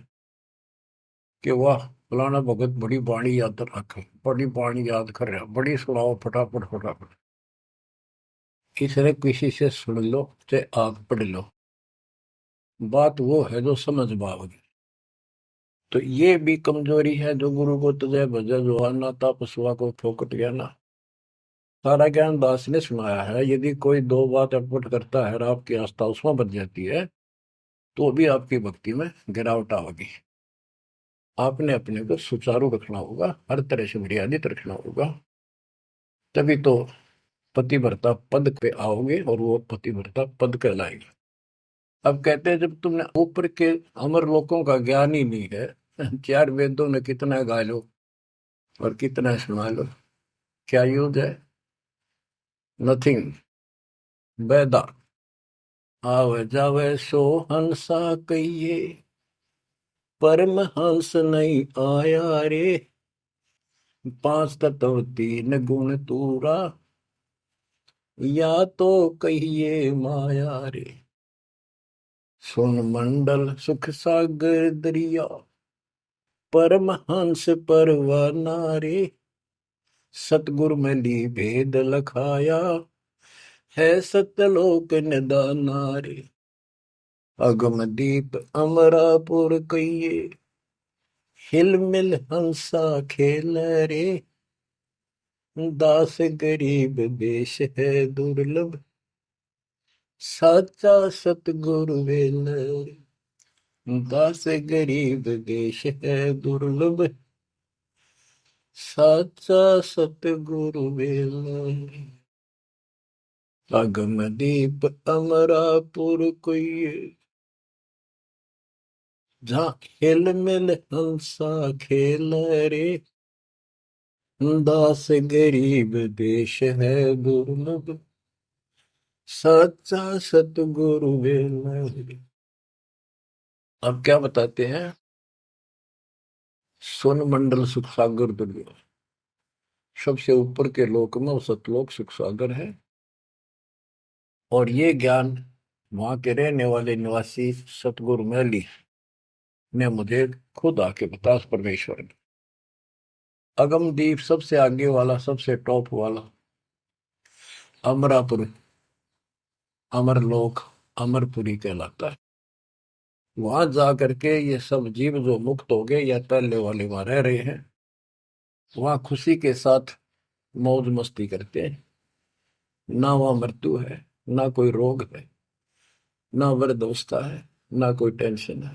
कि वाह फलाना भगत बड़ी बाणी याद रखे, बड़ी बाणी याद कर रहा, बड़ी सुनाओ फटाफट फटाफट। इसने किसी से सुन लो चाहे आप पढ़ लो, बात वो है जो समझ पाओगे। तो ये भी कमजोरी है। जो गुरु को तुझे भजे जो आना था, पशुआ को फोकट गया ना। सारा ज्ञान दास ने सुनाया है। यदि कोई दो बात अटपट करता है और आपकी आस्था उसमें बच जाती है, तो भी आपकी भक्ति में गिरावट आएगी। आपने अपने को सुचारू रखना होगा, हर तरह से मर्यादित रखना होगा, तभी तो पतिव्रता पद पे आओगे और वो पतिव्रता पद कहलाएगा। अब कहते हैं जब तुमने ऊपर के अमर लोकों का ज्ञान ही नहीं है, चार वेदों में कितना गा लो और कितना सुना लो, क्या यूज है? नथिंग। बैदा आवे जावे सो हंसा कहिए, परमहंस नहीं आया रे। पांच तत्व तीन गुण तूरा, या तो कहिए माया रे। सुन मंडल सुख सागर दरिया, परमहंस परवाना रे। सतगुरु मिली भेद लखाया, है सतलोक निदाना रे। अगम दीप अमरापुर कहिए, हिल मिल हंसा खेल रे। दास गरीब देश है दुर्लभ, साचा सतगुरु वेल रे। दास गरीब देश है दुर्लभ, साचा सतगुरु वेल रे। अगम दीप अमरापुर कोई, जहाँ हिल मिल हंसा खेल रे। दास गरीब देश है दुर्लभ, सच्चा सतगुरु वेल। अब क्या बताते हैं? सुन मंडल सुख सागर दुर्लभ, सबसे ऊपर के लोक में वो सतलोक सुख सागर है। और ये ज्ञान वहां के रहने वाले निवासी सतगुरु मैली ने मुझे खुद आके बताया, उस परमेश्वर ने। अगमदीप सबसे आगे वाला, सबसे टॉप वाला अमरापुर, अमरलोक, अमरपुरी कहलाता है। वहां जा करके ये सब जीव जो मुक्त हो गए या पहले वाले वहां रह रहे हैं, वहां खुशी के साथ मौज मस्ती करते हैं। ना वहां मृत्यु है, ना कोई रोग है, ना वृद्धावस्था है, ना कोई टेंशन है।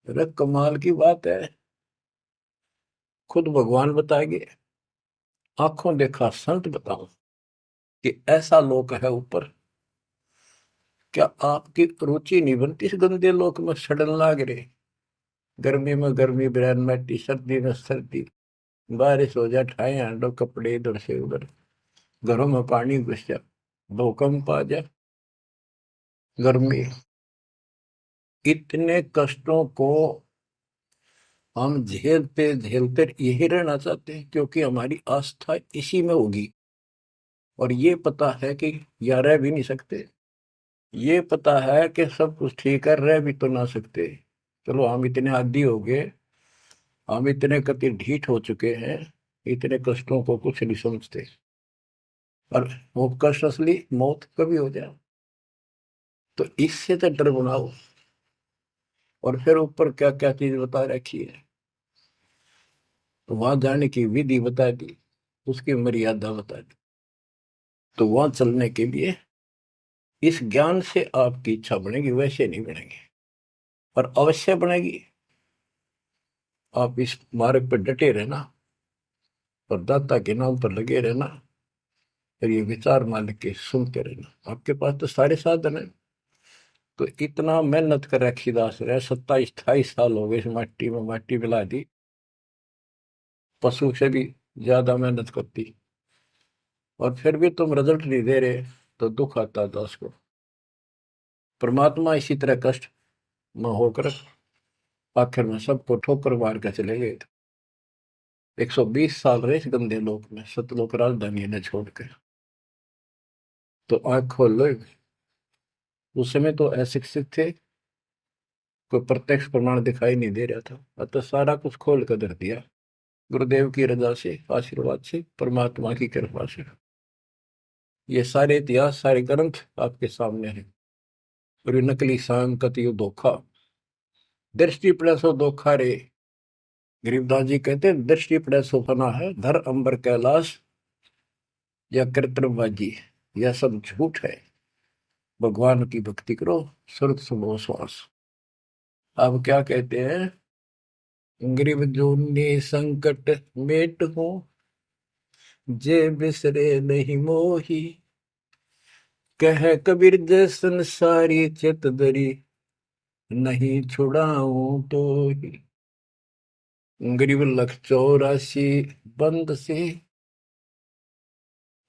अरे कमाल की बात है, खुद भगवान बताएंगे, आंखों देखा संत बताऊं कि ऐसा लोक है ऊपर। क्या आपकी रुचि नहीं बनती इस गंदे लोक में सड़न लाग रहे? गर्मी में गर्मी ब्रैन मैटी, सर्दी में सर्दी, बारिश हो जाए ठाए हांडो कपड़े इधर से उधर, घरों में पानी घुस जाए, भूकंप आ जाए, गर्मी, इतने कष्टों को हम झेलते झेलते यही रहना चाहते हैं, क्योंकि हमारी आस्था इसी में होगी। और ये पता है कि या रह भी नहीं सकते, ये पता है कि सब कुछ ठीक है, रह भी तो ना सकते। चलो हम इतने आदी हो गए, हम इतने कति ढीठ हो चुके हैं, इतने कष्टों को कुछ नहीं समझते। और वो कष्ट असली मौत कभी हो जाए, तो इससे तो डर बनाओ। और फिर ऊपर क्या क्या चीज बता रखी है, तो वहां जाने की विधि बता दी, उसकी मर्यादा बता दी। तो वहां चलने के लिए इस ज्ञान से आपकी इच्छा बनेगी, वैसे नहीं बनेगी, और अवश्य बनेगी। आप इस मार्ग पर डटे रहना और दाता के नाम पर लगे रहना, और ये विचार मान के सुनते रहना। आपके पास तो सारे साधन है। तो इतना मेहनत कर रखी दास रहे, 27-28 साल हो गए इस माटी में, माटी मिला दी, पशु से भी ज्यादा मेहनत करती, और फिर भी तुम रिजल्ट नहीं दे रहे, तो दुख आता दास को। परमात्मा इसी तरह कष्ट में होकर आखिर में सबको ठोकर मार कर चले गए थे। 120 साल रहे इस गंदे लोक में, सतलोक राजधानी ने छोड़कर। तो आंख खोल लो। उस समय तो अशिक्षित थे, कोई प्रत्यक्ष प्रमाण दिखाई नहीं दे रहा था, अतः सारा कुछ खोल कर धर दिया, गुरुदेव की रजा से, आशीर्वाद से, परमात्मा की कृपा से। ये सारे इतिहास, सारे ग्रंथ आपके सामने हैं। और ये नकली सांग कतियो धोखा, दृष्टि पड़े सो धोखा रे। गरीबदास जी कहते हैं, दृष्टि पड़े सो फना है, धर अंबर कैलाश या कृत्रिमबाजी, यह सब झूठ है। भगवान की भक्ति करो, सुरत सुनो श्वास। अब क्या कहते हैं, गरीब जूनी संकट मेट हो, जे बिसरे नहीं मोही, कह कबीर जय संसारी चित दरी, नहीं छुड़ाऊं तो ही। गरीब लख 84 बंद से,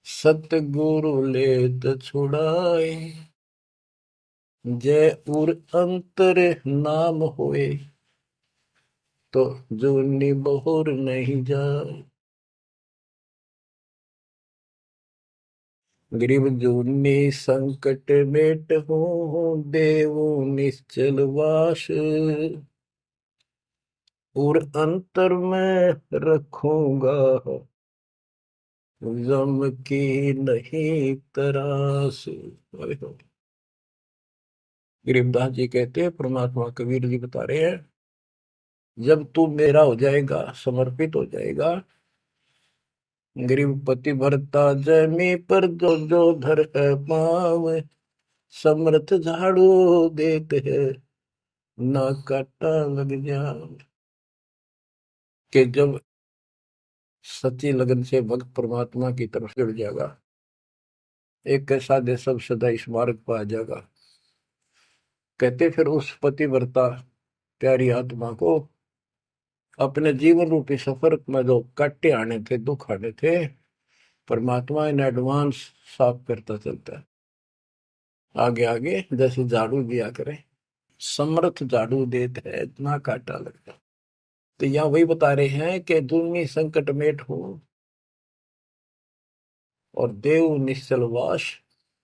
सतगुरु लेत छुड़ाए, जय उर अंतर नाम होए, तो जूनी बहुर नहीं जाए। गरीब जूनी संकट मेट हो, देवो निश्चल वास, और अंतर में रखूंगा, गम की नहीं तरास। गरीबदास जी कहते हैं, परमात्मा कबीर जी बता रहे हैं, जब तू मेरा हो जाएगा, समर्पित हो जाएगा, गरीब पति भरता जमी पर जो जो धर है पाव, समर्थ झाड़ू देते हैं, ना काटा लग जाए। कि जब सच्ची लगन से भक्त परमात्मा की तरफ जुड़ जाएगा, एक कैसा दे सब सदा इस मार्ग पर आ जाएगा। कहते फिर उस पतिव्रता प्यारी आत्मा को अपने जीवन रूपी सफर में जो काटे आने थे, दुख आने थे, परमात्मा इन एडवांस साफ करता चलता है। आगे आगे जैसे झाड़ू दिया करे, समर्थ झाड़ू देते है, इतना काटा लगता। तो यहाँ वही बता रहे हैं कि दुनी संकट मेट हो, और देव निश्चल वास,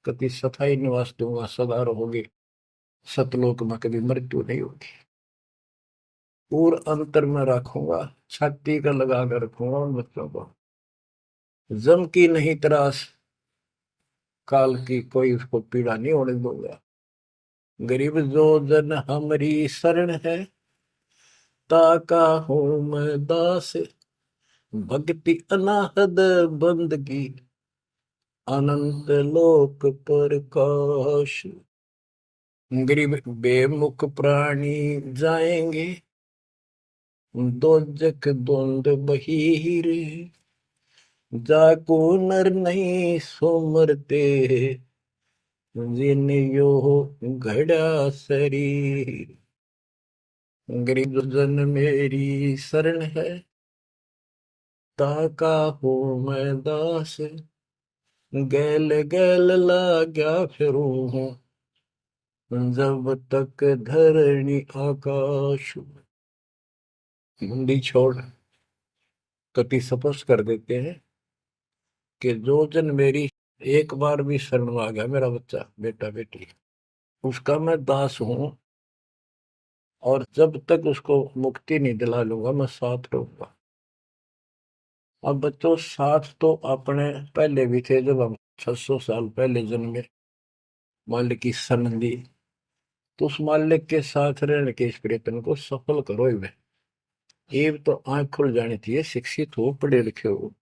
कति सथाई निवास दूंगा, सदा रहोगे सतलोक में, कभी मृत्यु नहीं होगी। और अंतर में रखूंगा, छाती का लगा कर रखूंगा उन बच्चों को, जम की नहीं त्रास, काल की कोई उसको पीड़ा नहीं होने दूंगा। गरीब जो जन हमारी शरण है, ताका हूं मैं दास, भक्ति अनाहद बंदगी, अनंत लोक प्रकाश। गरीब बेमुख प्राणी जाएंगे दोजख द्वंद बहीर, जाको नर नहीं सोमरते जिन यो घड़ा शरीर। गरीब जन मेरी शरण है ताका हो मैं दास, गैल गैल लाग्या फिरूं हूँ जब तक धरणी आकाश। हिंदी छोड़ कति स्पष्ट कर देते हैं कि जो जन मेरी एक बार भी शरण में आ गया, मेरा बच्चा बेटा बेटी, उसका मैं दास हूं, और जब तक उसको मुक्ति नहीं दिला लूंगा मैं साथ रहूंगा। अब बच्चों साथ तो अपने पहले भी थे, जब हम 600 साल पहले जन्मे, मालिक की शरण दी, तो उस मालिक के साथ रहने के इस प्रयत्न को सफल करो ही में। ये तो आंख खुल जानी चाहिए, शिक्षित हो पढ़े लिखे हो,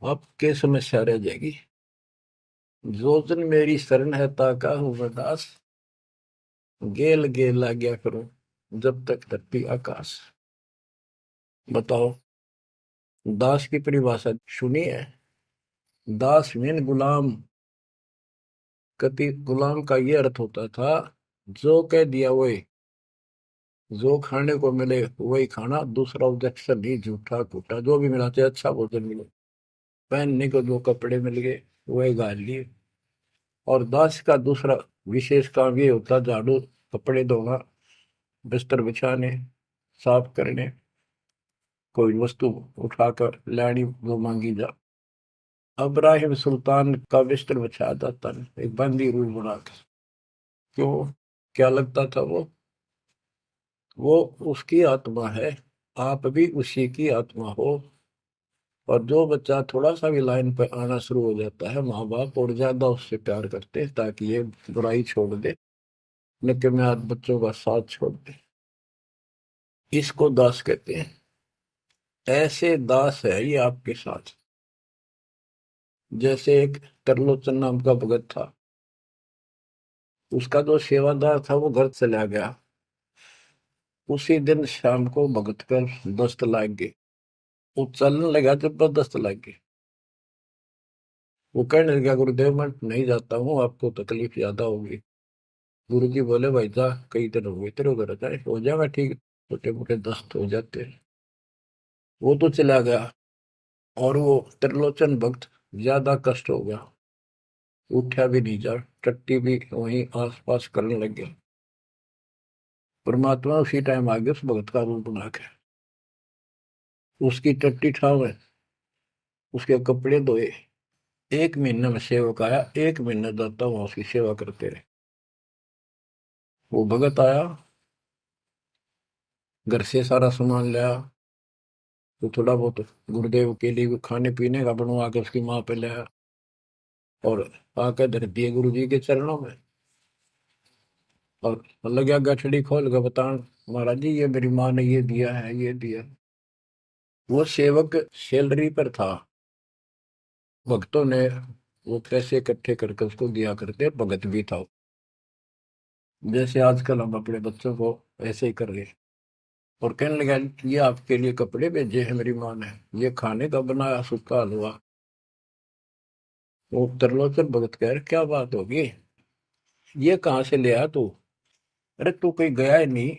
आपके समस्या रह जाएगी। जो जन मेरी शरण है ताका हूं मैं दास, गेल गेल ला गया करूं जब तक धरती आकाश। बताओ, दास की परिभाषा सुनी है? दास मीन गुलाम। कति गुलाम का ये अर्थ होता था, जो कह दिया वही, जो खाने को मिले वही खाना, दूसरा ऑब्जेक्शन नहीं, झूठा फूटा जो भी मिला, चाहे अच्छा भोजन मिले, पहनने को जो कपड़े मिल गए वही गाल लिए। और दास का दूसरा विशेष काम ये होता, झाड़ू कपड़े धोना, बिस्तर बिछाने, साफ करने, कोई वस्तु उठाकर लानी जो मांगी जा। अब्राहिम सुल्तान का बिस्तर बिछाया जाता है एक बंदी रूम बनाकर। क्यों? क्या लगता था वो उसकी आत्मा है, आप भी उसी की आत्मा हो। और जो बच्चा थोड़ा सा भी लाइन पर आना शुरू हो जाता है, माँ बाप और ज्यादा उससे प्यार करते हैं ताकि ये बुराई छोड़ दे, नित्य में आज बच्चों का साथ छोड़ दे। इसको दास कहते हैं। ऐसे दास है ये आपके साथ। जैसे एक तरलोचन नाम का भगत था, उसका जो सेवादार था वो घर चला गया। उसी दिन शाम को भगत कर दस्त लाग गई, वो चलने लगा, जबरदस्त लग गई। वो कहने लगा, गुरुदेव मैं नहीं जाता हूँ, आपको तकलीफ ज्यादा होगी। गुरु जी बोले, भाई जा, कई दिन हो गए तेरे घर जाए, हो जाएगा ठीक, छोटे मोटे दस्त हो जाते हैं। वो तो चला गया, और वो त्रिलोचन भक्त ज्यादा कष्ट हो गया, उठा भी नहीं जा, टट्टी भी वहीं आस पास करने लग गया। परमात्मा उसी टाइम आ गया उस भगत का रूप बना के, उसकी टट्टी ठावे, उसके कपड़े धोए। 1 महीने में सेवक आया, 1 महीने दाता वहां उसकी सेवा करते रहे। वो भगत आया, घर से सारा सामान लाया, तो थोड़ा बहुत गुरुदेव के लिए खाने पीने का बनवा के उसकी माँ पे लाया, और आकर धर दिए गुरु जी के चरणों में। और लगा गठड़ी खोल के बतान, महाराज जी ये मेरी माँ ने ये दिया है, ये दिया। वो सेवक सैलरी पर था, भक्तों ने वो पैसे इकट्ठे करके उसको दिया करते, भगत भी था। जैसे आजकल हम अपने बच्चों को ऐसे ही कर रहे हैं। और कहने लगा, ये आपके लिए कपड़े भेजे हैं मेरी माँ ने, ये खाने का बनाया सूखा हलवा। वो त्रिलोचन भगत कह रहे, क्या बात होगी, ये कहाँ से ले आया तू? अरे तू कहीं गया ही नहीं,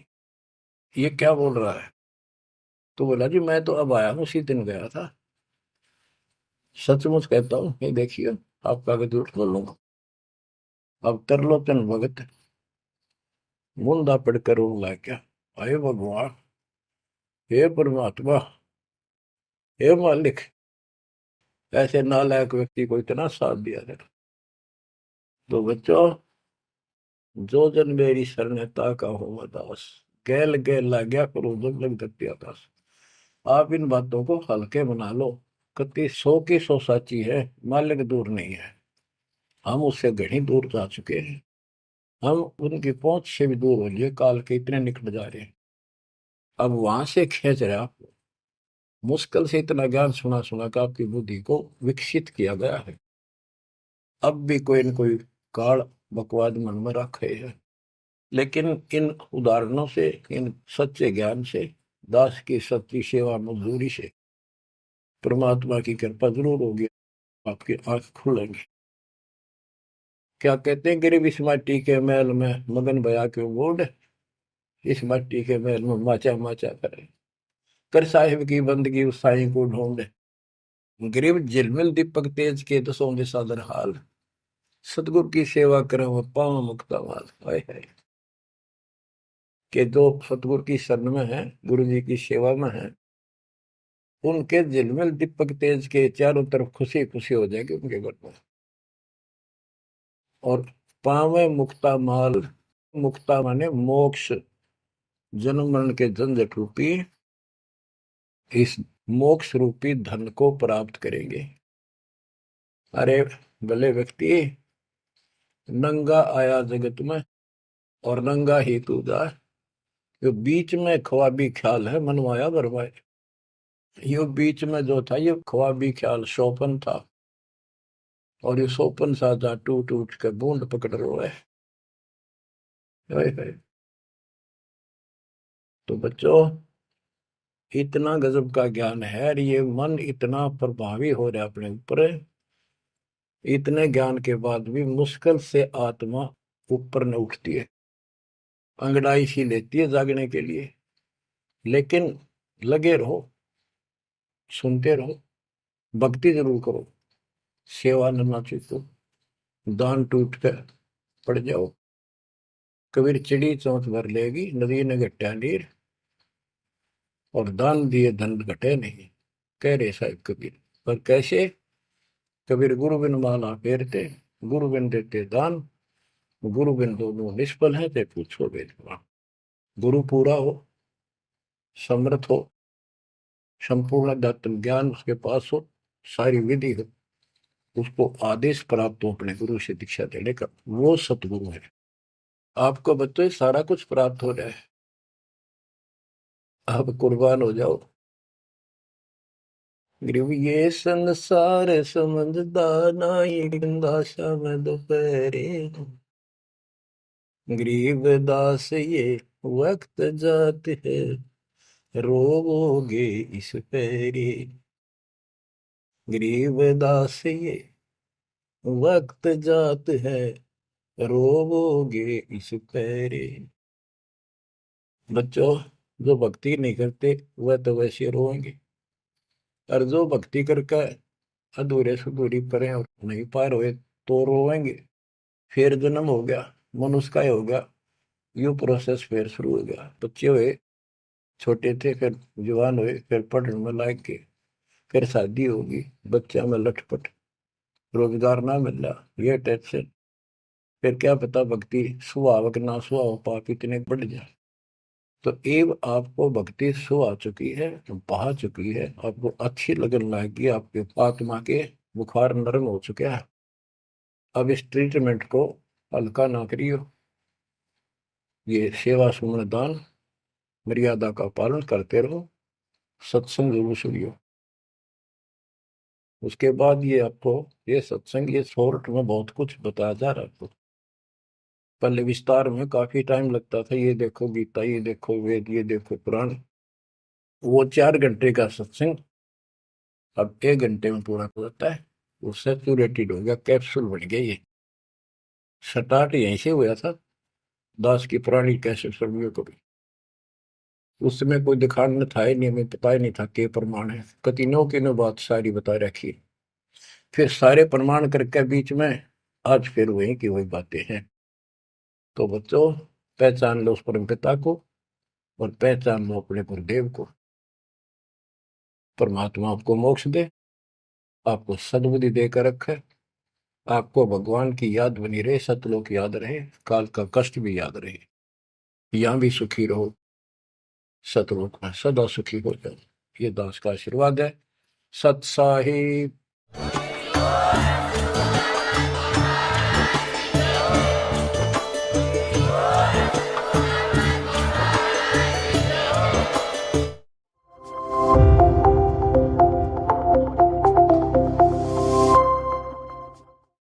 ये क्या बोल रहा है? तो बोला, जी मैं तो अब आया हूँ, उसी दिन गया था। सचमुच कहता हूँ, ये देखिए आपका आगे झूठ बोलूंगा। अब त्रिलोचन भगत मुंदा पड़कर रोने लग गया, अरे भगवान, हे परमात्मा, हे मालिक, ऐसे नालायक व्यक्ति को इतना साथ दिया जाए। तो बच्चों, जो जन मेरी शरणता का हो दास, गैल गैल ला गया करो जब लग धरती आकाश। आप इन बातों को हल्के बना लो, कति 100 की 100 साची है, मालिक दूर नहीं है, हम उससे घनी दूर जा चुके हैं, हम उनकी पहुंच से भी दूर हो लिए, काल के इतने निकट जा रहे हैं। अब वहां से खींच रहे आपको, मुश्किल से इतना ज्ञान सुना सुना कर आपकी बुद्धि को विकसित किया गया है। अब भी कोई न कोई काल बकवाद मन में रखे है। लेकिन इन उदाहरणों से, इन सच्चे ज्ञान से, दास की सच्ची सेवा मजदूरी से परमात्मा की कृपा जरूर होगी, आपकी आंख खुलेंगी। क्या कहते हैं, गिरिव इस माटी के महल में मगन भया के बोर्ड, इस मिट्टी के महल में माचा माचा करे, कर साहिब की बंदगी उस साईं को ढूंढे। गिरिव झिलमिल दीपक तेज के दसों दिशा दर हाल, सतगुरु की सेवा करें वो पाव मुक्ता माल। हाय हाय, के जो सतगुरु की शरण में है, गुरु जी की सेवा में है, उनके झिलमिल दीपक तेज के चारों तरफ खुशी खुशी हो जाएगी उनके घर में। और पावे मुक्ता माल, मुक्ता माने मोक्ष, जन्म मरण के झंझट रूपी इस मोक्ष रूपी धन को प्राप्त करेंगे। अरे भले व्यक्ति, नंगा आया जगत में और नंगा ही तू जा, यो बीच में ख्वाबी ख्याल है मनवाया बरवाए। यो बीच में जो था ये ख्वाबी ख्याल शोपन था, और ये शोपन सा जा टूट टूट के बूंद पकड़ रहा है। तो बच्चों, इतना गजब का ज्ञान है और ये मन इतना प्रभावी हो रहा है अपने ऊपर, इतने ज्ञान के बाद भी मुश्किल से आत्मा ऊपर न उठती है, अंगड़ाई सी लेती है जागने के लिए। लेकिन लगे रहो, सुनते रहो, भक्ति जरूर करो, सेवा न ना चूको, दान टूट कर पड़ जाओ। कबीर चिड़ी चौंच भर लेगी, नदी ने घटा नीर, और दान दिए धन घटे नहीं, कह रहे साहब कबीर। पर कैसे? कबीर गुरु बिन माला फेरते, गुरु बिन देते दान, गुरु बिन दोनों निष्फल है, ते पूछो वेदवान। गुरु पूरा हो, समर्थ हो, संपूर्ण अध्यात्म ज्ञान उसके पास हो, सारी विधि हो, उसको आदेश प्राप्त हो अपने गुरु से दीक्षा देने का, वो सतगुरु है। आपको बच्चों सारा कुछ प्राप्त हो जाए, आप कुर्बान हो जाओ। ग्रीव ये संसार समझदा नाही, दासा में दोपहरे, गरीब दास ये वक्त जात है, रोवोगे इस पैरे। गरीब दास ये वक्त जात है, रोवोगे इस पैरे। बच्चों, जो भक्ति नहीं करते वह तो वैसे रोएंगे, और जो भक्ति करके अधूरे सुधूरी परे और नहीं पार हुए तो रोएंगे। फिर जन्म हो गया, मनुष्य का ही हो गया, यू प्रोसेस फिर शुरू हो गया। बच्चे हुए, छोटे थे, फिर जवान हुए, फिर पढ़ने में लायक के, फिर शादी होगी, बच्चा में लटपट, रोजगार ना मिल रहा, ये टेंशन, फिर क्या पता भक्ति सुहावक ना सुहाव पाप इतने बढ़ जाए। तो एव आपको भक्ति सो आ चुकी है, बहा चुकी है, आपको अच्छी लगन लगी, आपके आत्मा के बुखार नरम हो चुके हैं। अब इस ट्रीटमेंट को हल्का ना करियो, ये सेवा सुमन दान मर्यादा का पालन करते रहो, सत्संग जरूर सुनियो। उसके बाद ये आपको ये सत्संग, ये शॉर्ट में बहुत कुछ बताया जा रहा है आपको। पहले विस्तार में काफी टाइम लगता था, ये देखो गीता, ये देखो वेद, ये देखो पुराण, वो 4 घंटे का सत्संग अब 1 घंटे में पूरा हो जाता है। वो सैचुरेटेड हो गया, कैप्सूल बन गया। ये स्टार्ट यहीं से हुआ था, दास की पुरानी कैसेट सर्वियों को भी। उस समय कोई दिखाने था ही नहीं, हमें पता ही नहीं था के प्रमाण है, कतिनों की नो बात सारी बता रखी। फिर सारे प्रमाण करके बीच में आज फिर वही की वही बातें हैं। तो बच्चों, पहचान लो उस परम पिता को, और पहचान लो अपने गुरुदेव को। परमात्मा आपको मोक्ष दे, आपको सद्बुद्धि देकर रखे, आपको भगवान की याद बनी रहे, सतलोक याद रहे, काल का कष्ट भी याद रहे, यहां भी सुखी रहो, सतलोक में सदा सुखी हो जाओ। ये दास का आशीर्वाद है। सत साहिब।